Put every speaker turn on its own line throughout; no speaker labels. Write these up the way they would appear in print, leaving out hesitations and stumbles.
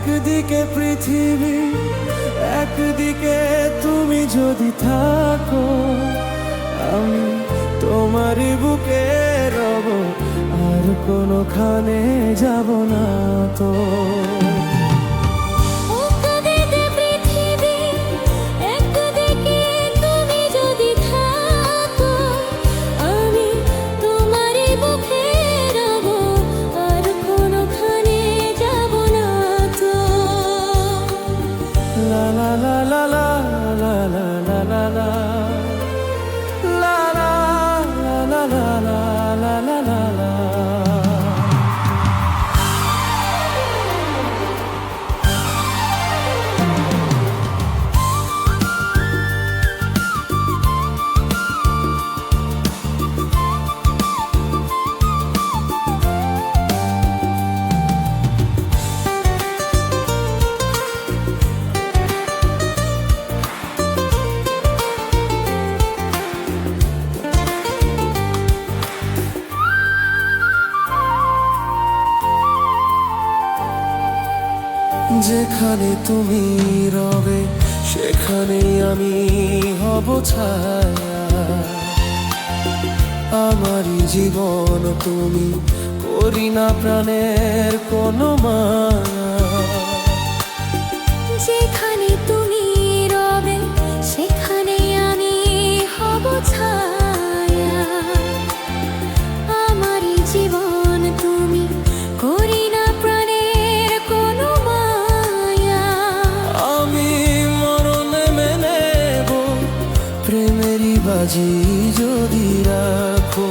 একদিকে পৃথিবী, একদিকে তুমি যদি থাকো, আমি তোমারই বুকে রব, আর কোনোখানে যাব না তো। La la la la la la la la la la la la la la la la la. যেখানে তুমি রবে সেখানেই আমি হব ছায়া, আমারই জীবন তুমি, করি না প্রাণের কোনো মায়া।
যেখানে তুমি রবে সেখানেই আমি হব ছায়া, আমারই জীবন তুমি, করি না প্রাণের কোনো মায়া।
আমি মরণে মেনে নেব প্রেমেরই বাজি যদি রাখো।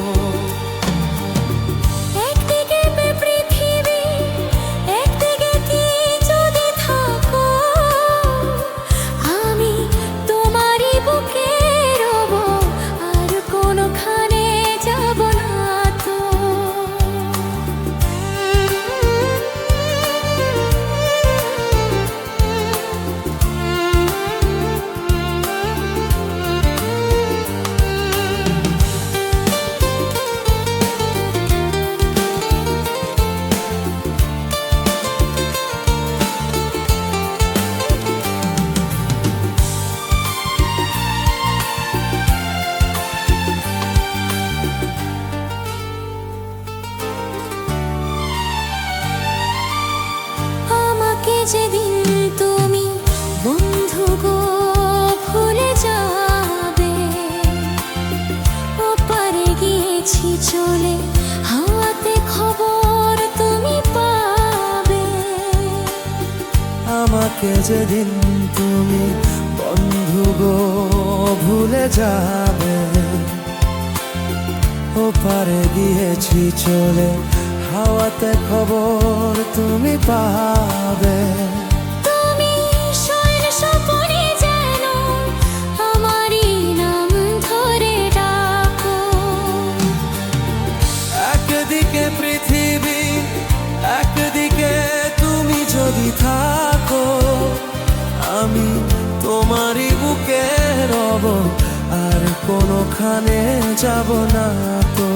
একদিকে পৃথিবী, একদিকে কি যদি থাকো, আমি তোমারই বুকে রব, আর কোনোখানে যাব না তো। যেদিন তুমি বন্ধু গো ভুলে যাবে, ওপারে গিয়েছি চলে, হাওয়াতে খবর তুমি পাবে।
আমাকে যেদিন তুমি বন্ধু গো ভুলে যাবে, ওপারে গিয়েছি চলে, হাওয়াতে খবর তুমি পাবে।
তুমি শৈল স্বপনে যেন আমারই নাম ধরে ডাকো।
একদিকে পৃথিবী, একদিকে তুমি যদি থাকো, আমি তোমারই বুকে রব, আর কোনোখানে যাব না তো।